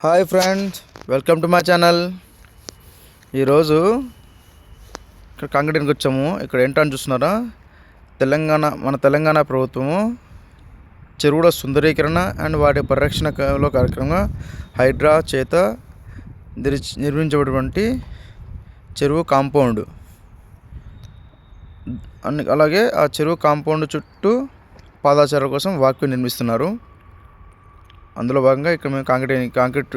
Hi friends, welcome to my channel. ఈరోజు ఇక్కడ కాంక్రీట్కి వచ్చాము. ఇక్కడ ఏంటని చూస్తున్నారా, మన తెలంగాణ ప్రభుత్వము చెరువుల సుందరీకరణ అండ్ వాటి పరిరక్షణలో కార్యక్రమంగా హైడ్రా చేత నిర్మించబడినటువంటి చెరువు కాంపౌండ్ అలాగే ఆ చెరువు కాంపౌండ్ చుట్టూ పాదాచారుల కోసం వాక్వే నిర్మిస్తున్నారు. అందులో భాగంగా ఇక్కడ మేము కాంక్రీట్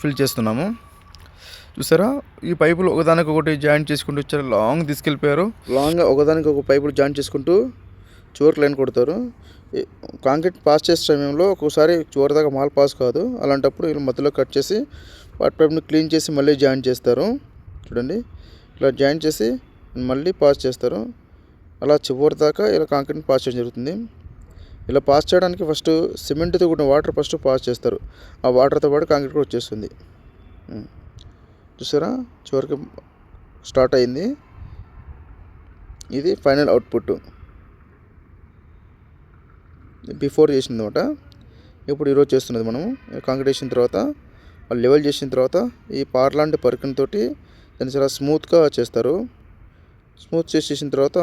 ఫిల్ చేస్తున్నాము. చూసారా, ఈ పైపులు ఒకదానికి ఒకటి జాయింట్ చేసుకుంటూ వచ్చారు. లాంగ్ తీసుకెళ్ళిపోయారు. లాంగ్గా ఒకదానికి ఒక పైపులు జాయింట్ చేసుకుంటూ చివరికి లైన్ కొడతారు. కాంక్రీట్ పాస్ చేసే సమయంలో ఒక్కోసారి చివరి దాకా మాల్ పాస్ కాదు. అలాంటప్పుడు వీళ్ళు మధ్యలో కట్ చేసి వాటి పైపుని క్లీన్ చేసి మళ్ళీ జాయింట్ చేస్తారు. చూడండి, ఇలా జాయింట్ చేసి మళ్ళీ పాస్ చేస్తారు. అలా చివరి దాకా ఇలా కాంక్రీట్ని పాస్ చేయడం జరుగుతుంది. ఇలా పాస్ చేయడానికి ఫస్ట్ సిమెంట్తో కూడిన వాటర్ ఫస్ట్ పాస్ చేస్తారు. ఆ వాటర్తో పాటు కాంక్రీట్ కూడా వచ్చేస్తుంది. చూసారా, చివరికి స్టార్ట్ అయింది. ఇది ఫైనల్ అవుట్పుట్. బిఫోర్ చేసింది అనమాట. ఇప్పుడు ఈరోజు చేస్తున్నది మనము. కాంక్రీట్ వేసిన తర్వాత వాళ్ళు లెవెల్ చేసిన తర్వాత ఈ పార్లాంటి పరికరంతో దాన్ని చాలా స్మూత్గా చేస్తారు. స్మూత్ చేసేసిన తర్వాత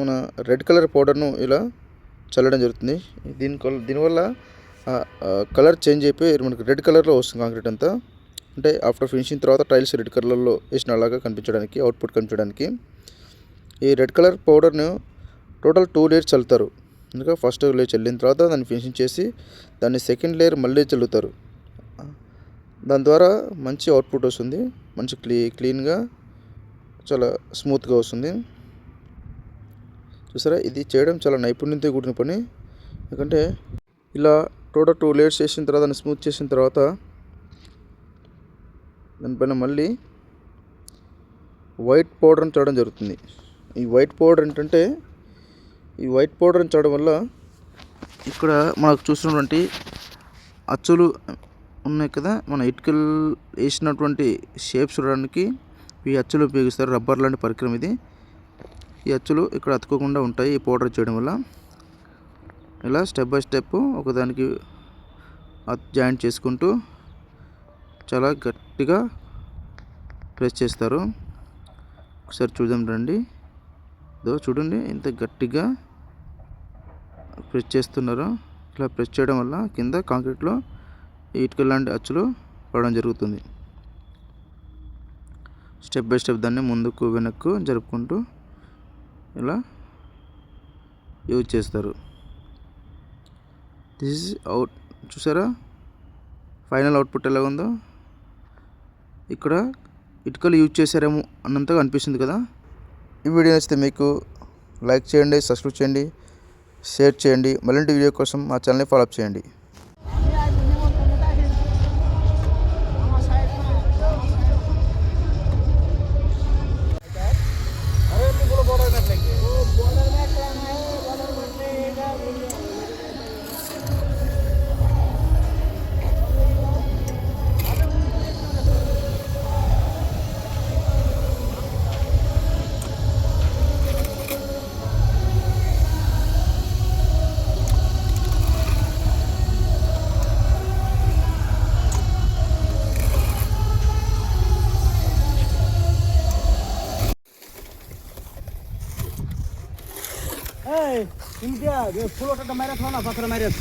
మన రెడ్ కలర్ పౌడర్ను ఇలా చల్లడం జరుగుతుంది. దీనివల్ల కలర్ చేంజ్ అయిపోయి మనకి రెడ్ కలర్లో వస్తుంది కాంక్రీట్ అంతా. అంటే ఆఫ్టర్ ఫినిషింగ్ తర్వాత టైల్స్ రెడ్ కలర్లో వేసిన అలాగా కనిపించడానికి, అవుట్పుట్ కనిపించడానికి. ఈ రెడ్ కలర్ పౌడర్ను టోటల్ 2 లేయర్స్ చల్లుతారు. ఇంకా ఫస్ట్ లేయర్ చల్లిన తర్వాత దాన్ని ఫినిషింగ్ చేసి దాన్ని సెకండ్ లేయర్ మళ్ళీ చల్లుతారు. దాని ద్వారా మంచి అవుట్పుట్ వస్తుంది. మంచి క్లీన్గా చాలా స్మూత్గా వస్తుంది. చూసారా, ఇది చేయడం చాలా నైపుణ్యంతో కూడిన పని. ఎందుకంటే ఇలా టోటల్ 2 లేయర్స్ చేసిన తర్వాత దాన్ని స్మూత్ చేసిన తర్వాత దానిపైన మళ్ళీ వైట్ పౌడర్ని చల్లడం జరుగుతుంది. ఈ వైట్ పౌడర్ ఏంటంటే, ఈ వైట్ పౌడర్ని చల్లడం వల్ల ఇక్కడ మనకు చూసినటువంటి అచ్చులు ఉన్నాయి కదా, మన ఇటుకలు వేసినటువంటి షేప్స్ చూడడానికి ఈ అచ్చులు ఉపయోగిస్తారు. రబ్బర్ లాంటి పరికరం ఇది. ఈ అచ్చులు ఇక్కడ అతుకోకుండా ఉంటాయి ఈ పౌడర్ చేయడం వల్ల. ఇలా స్టెప్ బై స్టెప్ ఒకదానికి జాయింట్ చేసుకుంటూ చాలా గట్టిగా ప్రెస్ చేస్తారు. ఒకసారి చూద్దాం రండి. చూడండి ఎంత గట్టిగా ప్రెస్ చేస్తున్నారో. ఇలా ప్రెస్ చేయడం వల్ల కింద కాంక్రీట్లో ఇటుక లాంటి అచ్చులు పడడం జరుగుతుంది. స్టెప్ బై స్టెప్ దాన్ని ముందుకు వెనక్కు జరుపుకుంటూ ఇలా యూజ్ చేస్తారు. This is out. చూసారా ఫైనల్ అవుట్పుట్ ఎలా ఉందో. ఇక్కడ ఇటుకలు యూజ్ చేశారేమో అన్నంతగా అనిపిస్తుంది కదా. ఈ వీడియో నచ్చితే మీకు లైక్ చేయండి, సబ్స్క్రైబ్ చేయండి, షేర్ చేయండి. మళ్ళీ వీడియో కోసం మా ఛానల్ని ఫాలో అప్ చేయండి. India, dia full of the marathon, apa marathon?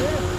Yeah.